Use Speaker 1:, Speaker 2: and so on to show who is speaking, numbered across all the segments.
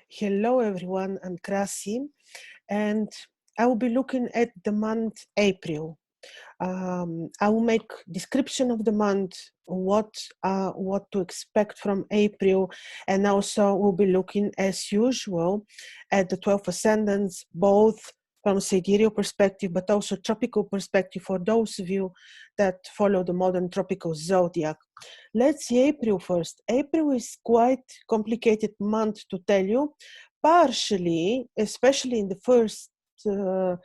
Speaker 1: Hello everyone, I'm Krasi, and I will be looking at the month April. I will make description of the month, what to expect from April, and also we'll be looking as usual at the 12 ascendants, both from sidereal perspective, but also tropical perspective for those of you that follow the modern tropical zodiac. Let's see April first. April is quite complicated month to tell you, partially, especially in the first the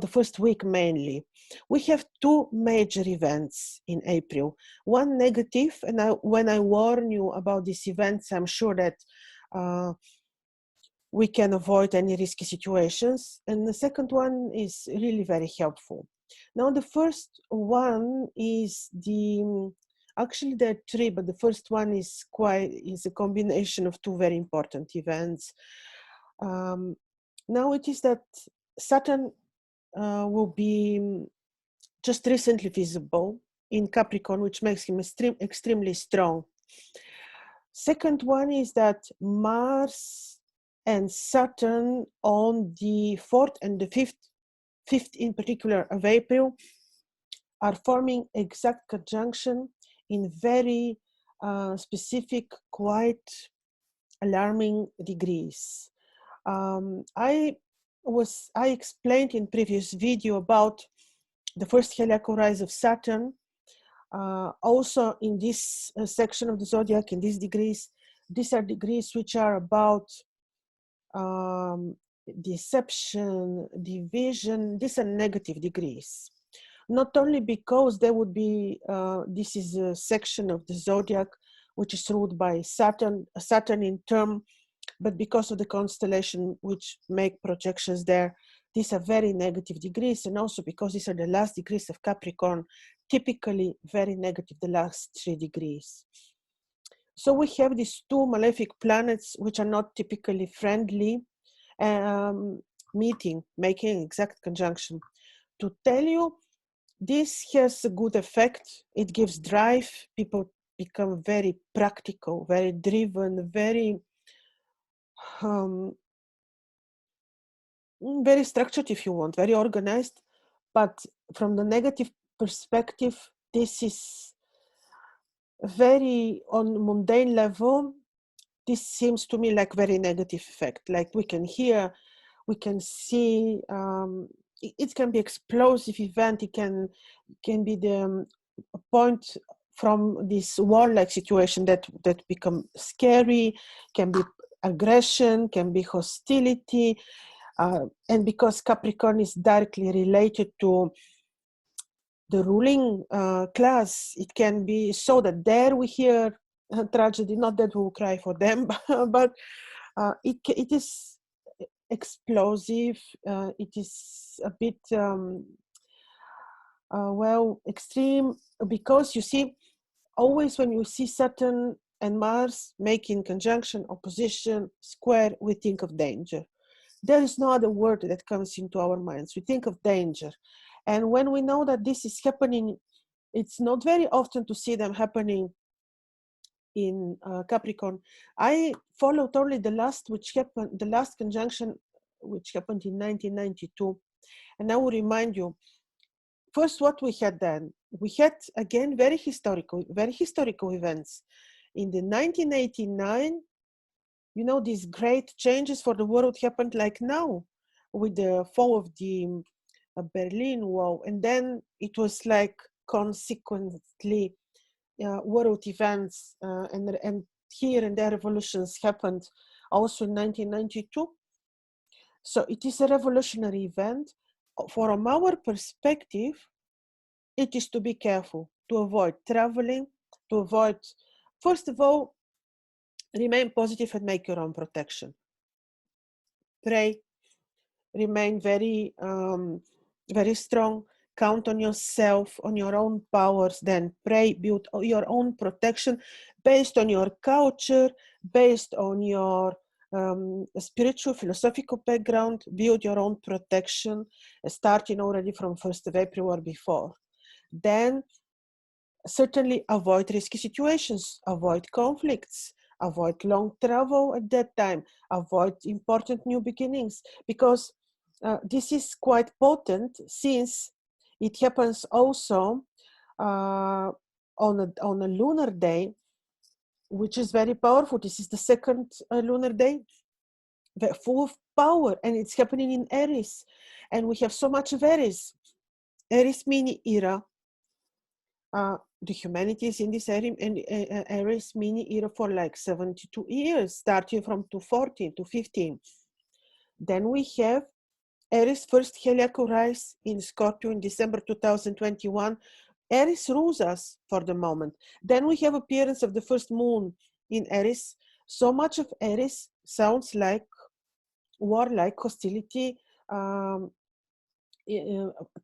Speaker 1: first week mainly. We have two major events in April. One negative, and when I warn you about these events, I'm sure that we can avoid any risky situations. And the second one is really very helpful. Now, the first one is actually there are three, but the first one is a combination of two very important events. Now it is that Saturn will be just recently visible in Capricorn, which makes him extremely strong. Second one is that Mars and Saturn on the 4th and the 5th in particular of April are forming exact conjunction in very specific, quite alarming degrees. I explained in previous video about the first heliacal rise of Saturn. Also in this section of the zodiac, in these degrees, these are degrees which are about deception, division. These are negative degrees. Not only because there would be, this is a section of the zodiac which is ruled by Saturn in term, but because of the constellation which make projections there, these are very negative degrees, and also because these are the last degrees of Capricorn, typically very negative, the last 3 degrees. So we have these two malefic planets which are not typically friendly, making exact conjunction. To tell you, this has a good effect. It gives drive. People become very practical, very driven, very very structured if you want, very organized. But from the negative perspective, this is very on mundane level. This seems to me like very negative effect. Like we can hear, we can see, it can be explosive event. It can be the point from this warlike situation that become scary, can be aggression, can be hostility. And because Capricorn is directly related to the ruling class, it can be so that there we hear tragedy, not that we will cry for them, but it is explosive, it is a bit, extreme, because you see, always when you see Saturn and Mars making conjunction, opposition, square, we think of danger. There is no other word that comes into our minds. We think of danger. And when we know that this is happening, it's not very often to see them happening in Capricorn. I followed only the last conjunction, which happened in 1992. And I will remind you, first what we had then. We had, again, very historical events. In the 1989, you know, these great changes for the world happened like now with the fall of the Berlin Wall. And then it was like consequently world events and here and there revolutions happened also in 1992. So it is a revolutionary event. From our perspective, it is to be careful, to avoid traveling, to avoid, first of all, remain positive and make your own protection. Pray, remain very, very strong, count on yourself, on your own powers, then pray, build your own protection based on your culture, based on your spiritual, philosophical background, build your own protection, starting already from 1st of April or before. Then certainly avoid risky situations, avoid conflicts, avoid long travel at that time, avoid important new beginnings, because this is quite potent, since it happens also on a lunar day, which is very powerful. This is the second lunar day, full of power, and it's happening in Aries, and we have so much of Aries. Aries mini era. The humanities in this Aries mini era for like 72 years, starting from 214 to 15. Then we have Aries first heliacal rise in Scorpio in December 2021. Aries rules us for the moment. Then we have appearance of the first moon in Aries. So much of Aries sounds like warlike hostility,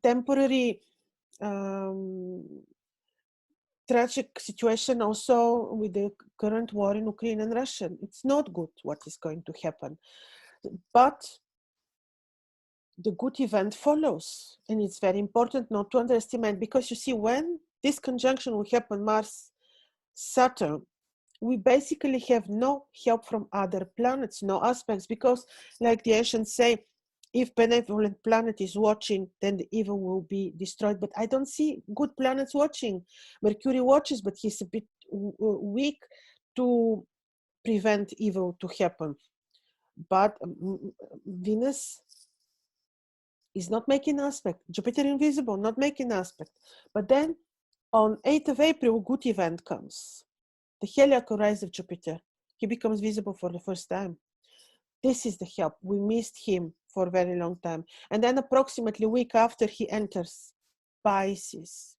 Speaker 1: temporary tragic situation also with the current war in Ukraine and Russia. It's not good what is going to happen. But the good event follows. And it's very important not to underestimate, because you see, when this conjunction will happen, Mars, Saturn, we basically have no help from other planets, no aspects, because like the ancients say, if benevolent planet is watching, then the evil will be destroyed. But I don't see good planets watching. Mercury watches, but he's a bit weak to prevent evil to happen. But Venus is not making aspect. Jupiter invisible, not making aspect. But then on 8th of April, good event comes. The heliacal rise of Jupiter. He becomes visible for the first time. This is the help. We missed him for a very long time. And then approximately a week after, he enters Pisces.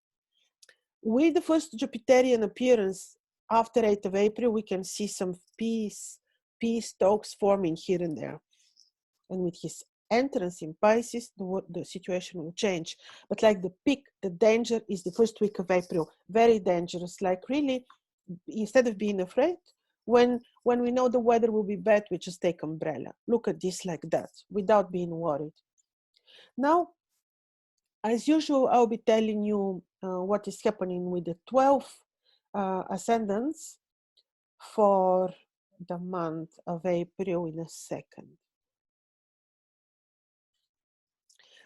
Speaker 1: With the first Jupiterian appearance after 8th of April, we can see some peace talks forming here and there. And with his entrance in Pisces, the situation will change. But like the peak, the danger is the first week of April. Very dangerous. Like really, instead of being afraid, when we know the weather will be bad, we just take umbrella. Look at this like that, without being worried. Now, as usual, I'll be telling you what is happening with the 12 ascendants for the month of April in a second.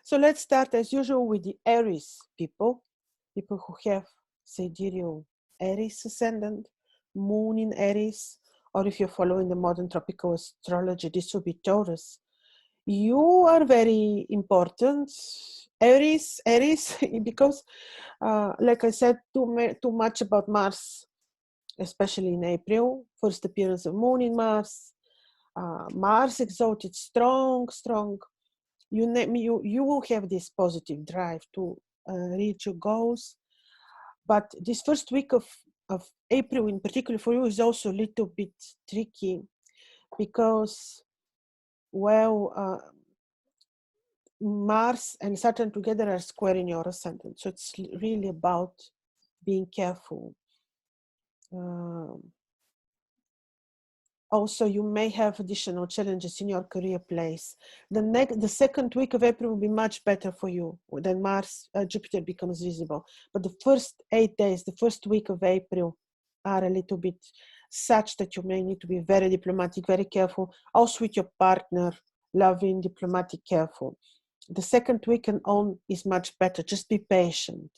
Speaker 1: So let's start as usual with the Aries people who have sidereal Aries ascendant, moon in Aries, or if you're following the modern tropical astrology, this will be Taurus. You are very important, Aries, because like I said, too much about Mars, especially in April, first appearance of moon in Mars, Mars exalted, strong. You will have this positive drive to reach your goals. But this first week of April in particular for you is also a little bit tricky, because, well, Mars and Saturn together are square in your ascendant. So it's really about being careful. Also, you may have additional challenges in your career place. The second week of April will be much better for you. Then Mars, Jupiter becomes visible. But the first 8 days, the first week of April, are a little bit such that you may need to be very diplomatic, very careful. Also with your partner, loving, diplomatic, careful. The second week and on is much better. Just be patient.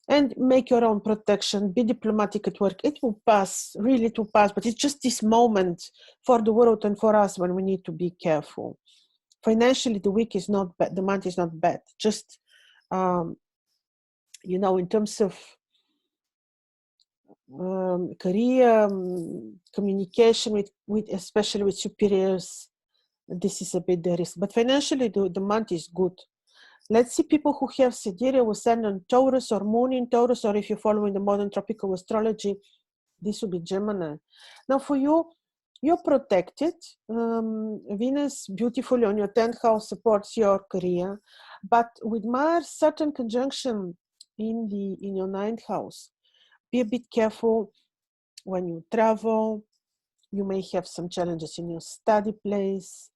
Speaker 1: And make your own protection, be diplomatic at work. It will pass, really it will pass, but it's just this moment for the world and for us when we need to be careful. Financially, the week is not bad, the month is not bad. Just, you know, in terms of career, communication with especially with superiors, this is a bit the risk. But financially, the month is good. Let's see people who have sidereal ascendant Taurus or moon in Taurus, or if you're following the modern tropical astrology, this will be Gemini. Now for you, you're protected. Venus beautifully on your 10th house supports your career, but with Mars, Saturn conjunction in your 9th house, be a bit careful when you travel. You may have some challenges in your study place.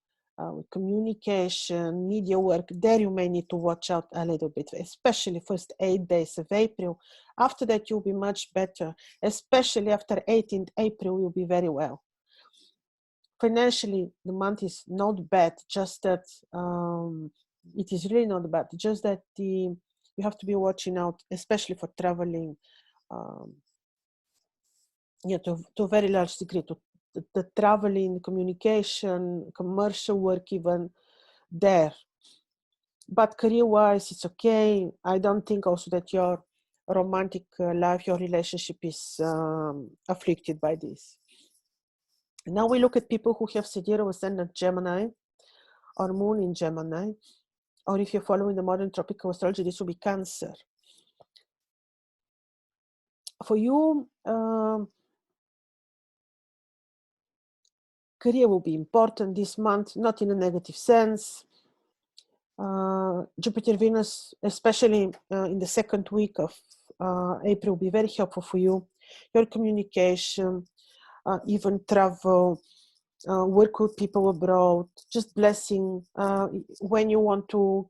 Speaker 1: communication, media work. There you may need to watch out a little bit, especially first 8 days of April. After that, you'll be much better, especially after 18th April, you'll be very well. Financially, the month is not bad, just that it is really not bad, just that you have to be watching out, especially for traveling, to a very large degree, to the traveling, communication, commercial work, even there. But career-wise, it's okay. I don't think also that your romantic life, your relationship is afflicted by this. Now we look at people who have Sidereal Ascendant Gemini or Moon in Gemini, or if you're following the modern tropical astrology, this will be Cancer. For you, career will be important this month, not in a negative sense. Jupiter, Venus, especially in the second week of April, will be very helpful for you. Your communication, even travel, work with people abroad, just blessing when you want to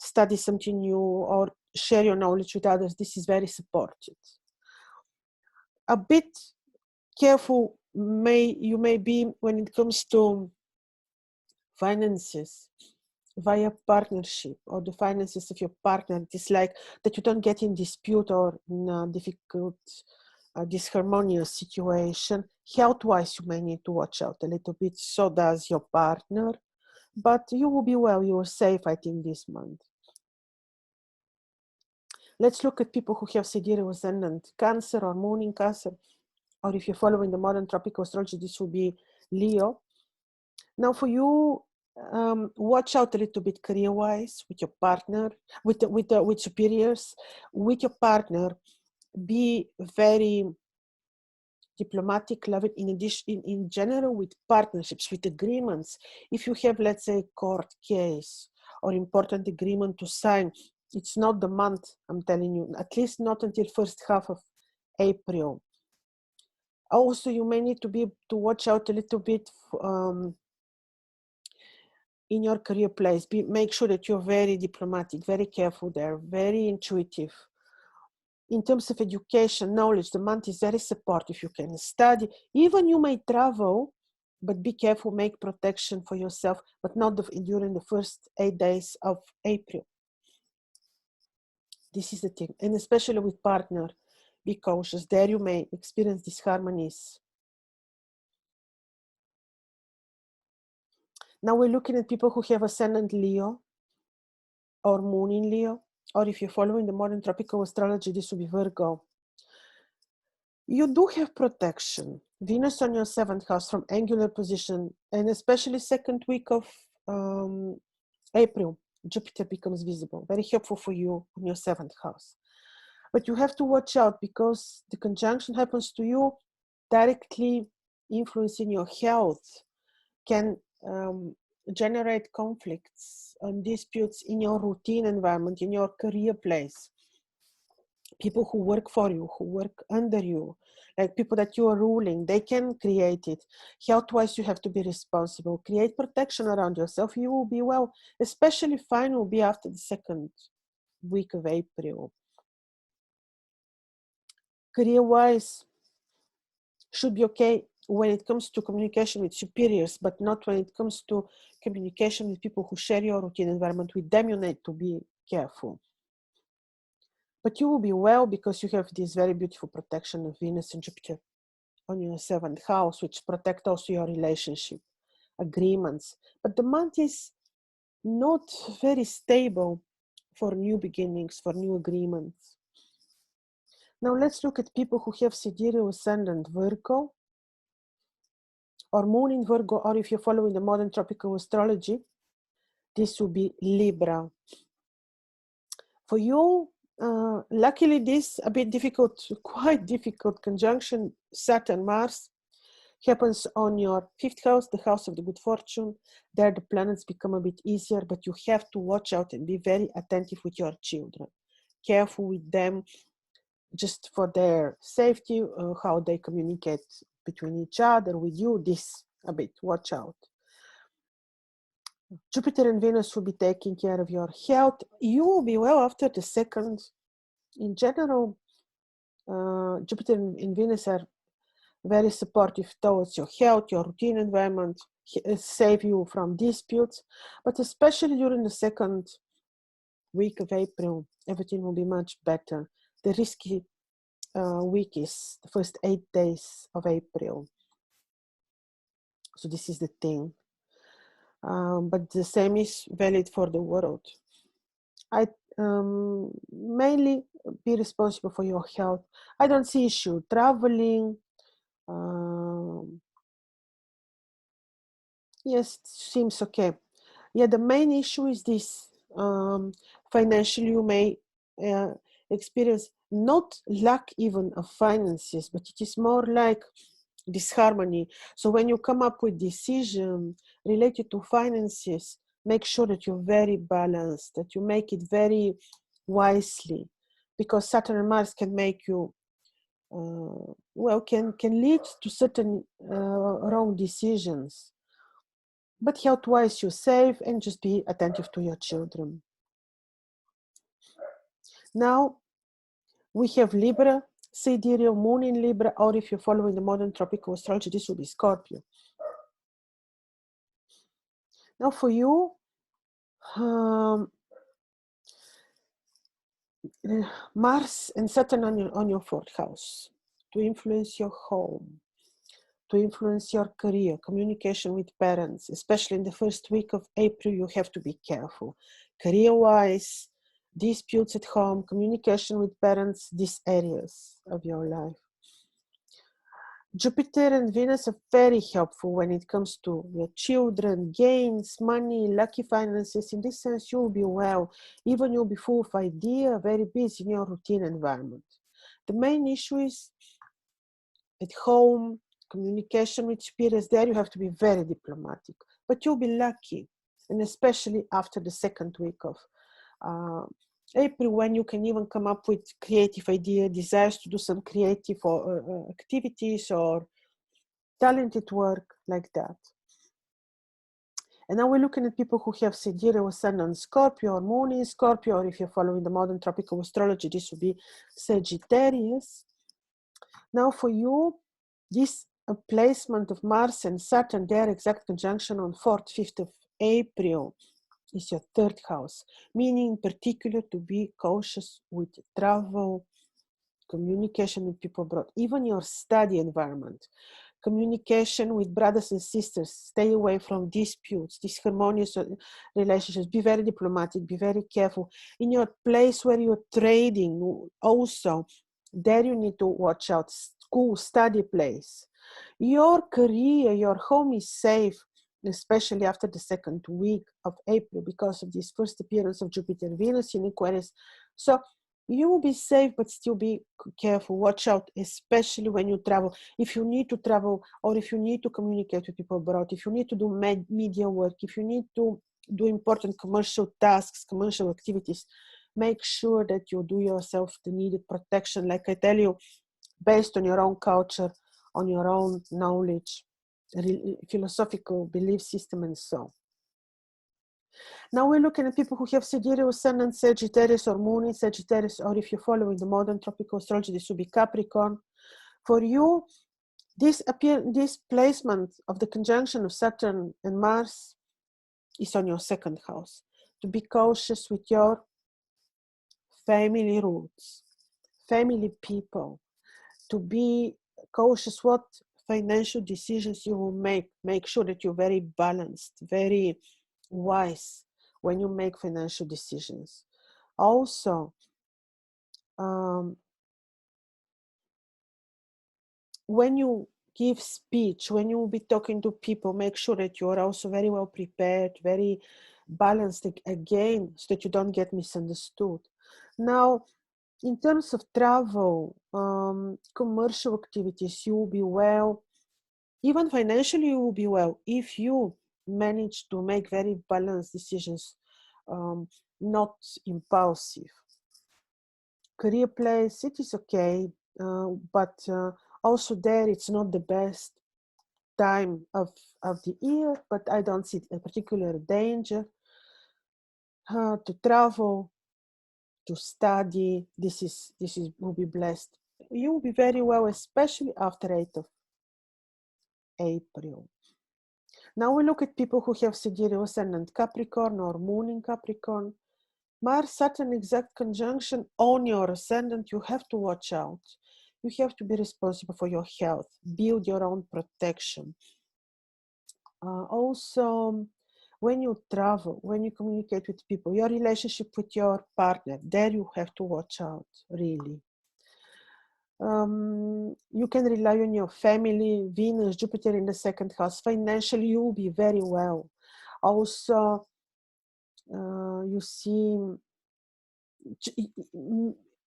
Speaker 1: study something new or share your knowledge with others. This is very supported. A bit careful you may be when it comes to finances via partnership or the finances of your partner. It is like that you don't get in dispute or in a difficult, disharmonious situation. Health-wise, you may need to watch out a little bit. So does your partner. But you will be well. You are safe, I think, this month. Let's look at people who have Sidereal Ascendant Cancer or Moon in Cancer. Or if you're following the modern tropical astrology, this will be Leo. Now for you, watch out a little bit career-wise with your partner, with superiors, with your partner. Be very diplomatic, love it. In addition, in general, with partnerships, with agreements. If you have, let's say, court case or important agreement to sign, it's not the month, I'm telling you, at least not until first half of April. Also, you may need to watch out a little bit in your career place. Make sure that you're very diplomatic, very careful there, very intuitive. In terms of education, knowledge, the month is very supportive. You can study, even you may travel, but be careful, make protection for yourself, but not during the first 8 days of April. This is the thing, and especially with partner, be cautious. There you may experience disharmonies. Now we're looking at people who have Ascendant Leo or Moon in Leo, or if you're following the modern tropical astrology, this will be Virgo. You do have protection. Venus on your 7th house from angular position, and especially second week of April, Jupiter becomes visible. Very helpful for you on your 7th house. But you have to watch out because the conjunction happens to you directly influencing your health, can generate conflicts and disputes in your routine environment, in your career place. People who work for you, who work under you, like people that you are ruling, they can create it. Health-wise, you have to be responsible. Create protection around yourself. You will be well. Especially fine will be after the second week of April. Career-wise, should be okay when it comes to communication with superiors, but not when it comes to communication with people who share your routine environment. With them, you need to be careful. But you will be well because you have this very beautiful protection of Venus and Jupiter on your 7th house, which protect also your relationship, agreements. But the month is not very stable for new beginnings, for new agreements. Now let's look at people who have Sidereal Ascendant Virgo or Moon in Virgo, or if you're following the modern tropical astrology, this will be Libra. For you, luckily this a bit difficult, quite difficult conjunction Saturn-Mars happens on your 5th house, the house of the good fortune. There the planets become a bit easier, but you have to watch out and be very attentive with your children. Careful with them, just for their safety, how they communicate between each other, with you, this a bit, watch out. Jupiter and Venus will be taking care of your health. You will be well after the second. In general, Jupiter and Venus are very supportive towards your health, your routine environment, save you from disputes. But especially during the second week of April, everything will be much better. The risky week is the first 8 days of April. So this is the thing. But the same is valid for the world. I mainly be responsible for your health. I don't see issue traveling. Yes, it seems okay. Yeah, the main issue is this. Financially, you may experience not lack even of finances, but it is more like disharmony. So when you come up with decision related to finances, make sure that you're very balanced, that you make it very wisely, because Saturn and Mars can make you can lead to certain wrong decisions. But health-wise, you're safe, and just be attentive to your children. Now, we have Libra, sidereal moon in Libra, or if you're following the modern tropical astrology, this will be Scorpio. Now for you, Mars and Saturn on your fourth house to influence your home, to influence your career, communication with parents. Especially in the first week of April, you have to be careful. Career-wise, disputes at home, communication with parents, these areas of your life. Jupiter and Venus are very helpful when it comes to your children, gains, money, lucky finances. In this sense, you'll be well. Even you'll be full of idea, very busy in your routine environment. The main issue is at home, communication with spirits. There you have to be very diplomatic. But you'll be lucky, and especially after the second week of April, when you can even come up with creative idea, desires to do some creative or activities or talented work like that. And now we're looking at people who have sidereal ascendant Scorpio or moon in Scorpio, or if you're following the modern tropical astrology, this would be Sagittarius. Now for you, this placement of Mars and Saturn, their exact conjunction on 4th, 5th of April, is your third house, meaning in particular to be cautious with travel, communication with people abroad, even your study environment, communication with brothers and sisters, stay away from disputes, disharmonious relationships, be very diplomatic, be very careful. In your place where you're trading also, there you need to watch out, school, study place. Your career, your home is safe, especially after the second week of April, because of this first appearance of Jupiter and Venus in Aquarius. So you will be safe, but still be careful. Watch out, especially when you travel. If you need to travel, or if you need to communicate with people abroad, if you need to do media work, if you need to do important commercial tasks, commercial activities, make sure that you do yourself the needed protection, like I tell you, based on your own culture, on your own knowledge, philosophical belief system, and so on. Now we're looking at people who have sidereal ascendant Sagittarius or moon in Sagittarius, or if you're following the modern tropical astrology, this would be Capricorn. For you, this placement of the conjunction of Saturn and Mars is on your second house. To be cautious with your family roots, family people, to be cautious what financial decisions you will make. Make sure that you're very balanced, very wise when you make financial decisions. Also, when you give speech, when you will be talking to people, make sure that you are also very well prepared, very balanced again, so that you don't get misunderstood. Now, in terms of travel, commercial activities, you will be well. Even financially, you will be well if you manage to make very balanced decisions, not impulsive. Career place, it is okay, but also there it's not the best. time of the year, but I don't see a particular danger to travel, to study. This will be blessed. You will be very well, especially after 8th of April. Now we look at people who have sidereal ascendant Capricorn or moon in Capricorn. Mars Saturn exact conjunction on your ascendant, you have to watch out. You have to be responsible for your health, build your own protection. Also, when you travel, when you communicate with people, your relationship with your partner, there you have to watch out, really. You can rely on your family, Venus, Jupiter in the 2nd house. Financially, you will be very well. Also, you see,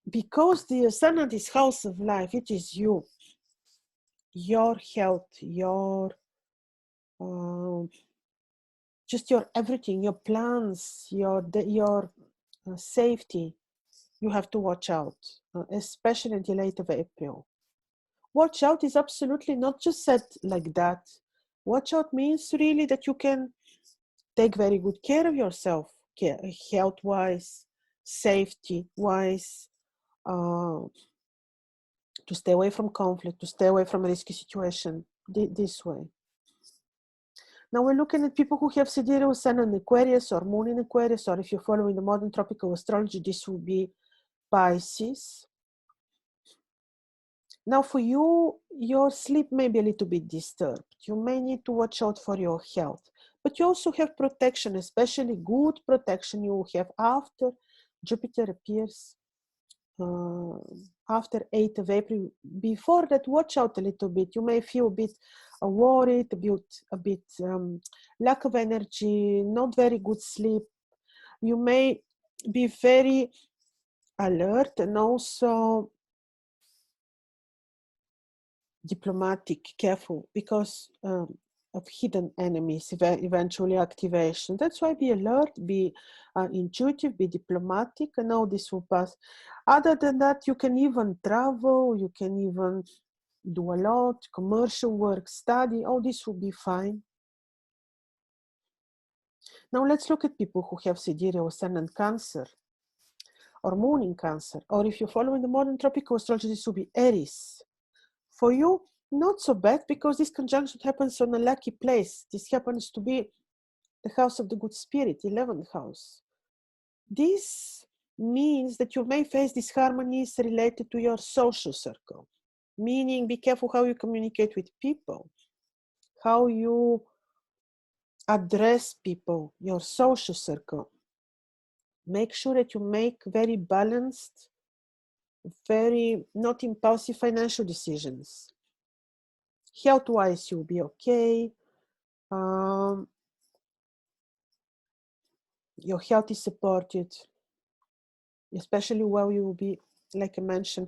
Speaker 1: because the ascendant is house of life, it is you, your health, your just your everything, your plans, your safety. You have to watch out, especially until 8th of April. Watch out is absolutely not just said like that. Watch out means really that you can take very good care of yourself, health-wise, safety-wise, to stay away from conflict, to stay away from a risky situation, this way. Now we're looking at people who have sidereal sun in Aquarius or moon in Aquarius, or if you're following the modern tropical astrology, this will be Pisces. Now for you, your sleep may be a little bit disturbed. You may need to watch out for your health, but you also have protection, especially good protection you will have after Jupiter appears after 8th of April. Before that, watch out a little bit. You may feel a bit worried, a bit lack of energy, not very good sleep. You may be very alert and also diplomatic, careful, because of hidden enemies, eventually activation. That's why be alert, be intuitive, be diplomatic, and all this will pass. Other than that, you can even travel, you can even do a lot, commercial work, study, all this will be fine. Now let's look at people who have sidereal ascendant Cancer or moon in Cancer, or if you're following the modern tropical astrology, this will be Aries. For you, not so bad, because this conjunction happens on a lucky place. This happens to be the house of the good spirit, 11th house. This means that you may face disharmonies related to your social circle, meaning be careful how you communicate with people, how you address people, your social circle. Make sure that you make very balanced, very not impulsive financial decisions. Health-wise, you'll be okay. Your health is supported, especially while you will be, like I mentioned,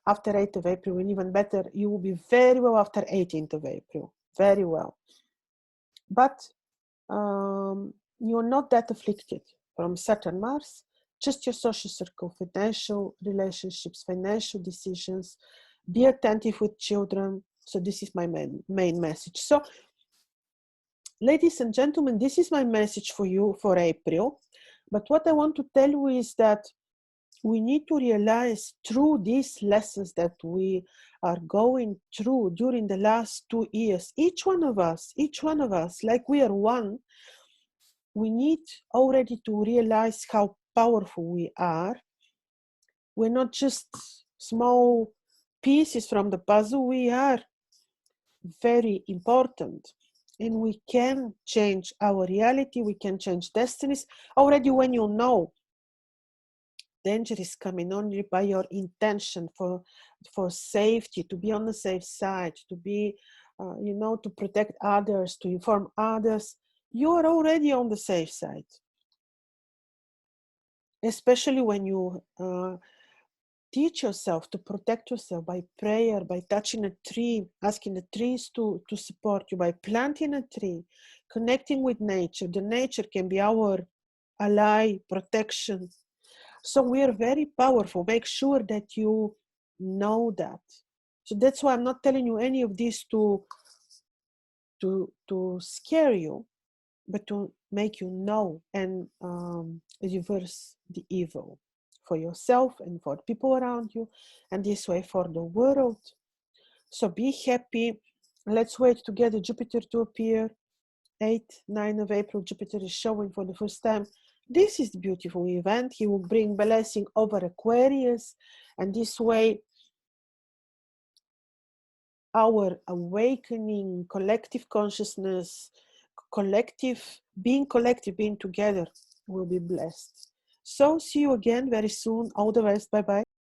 Speaker 1: after 8th of April, and even better, you will be very well after 18th of April, very well. But you're not that afflicted from Saturn, Mars, just your social circle, financial relationships, financial decisions. Be attentive with children. So this is my main message. So, ladies and gentlemen, this is my message for you for April. But what I want to tell you is that we need to realize through these lessons that we are going through during the last 2 years, each one of us, like we are one, we need already to realize how powerful we are. We're not just small pieces from the puzzle, we are very important. And we can change our reality, we can change destinies. Already when you know danger is coming only by your intention for safety, to be on the safe side, to be, to protect others, to inform others, you are already on the safe side. Especially when you teach yourself to protect yourself by prayer, by touching a tree, asking the trees to support you, by planting a tree, connecting with nature. The nature can be our ally, protection. So we are very powerful. Make sure that you know that. So that's why I'm not telling you any of this to to scare you, but to make you know and reverse the evil for yourself and for people around you, and this way for the world. So be happy. Let's wait to get the Jupiter to appear. 8-9 of April, Jupiter is showing for the first time. This is the beautiful event. He will bring blessing over Aquarius, and this way our awakening, collective consciousness, being together will be blessed. So see you again very soon. All the best. Bye bye.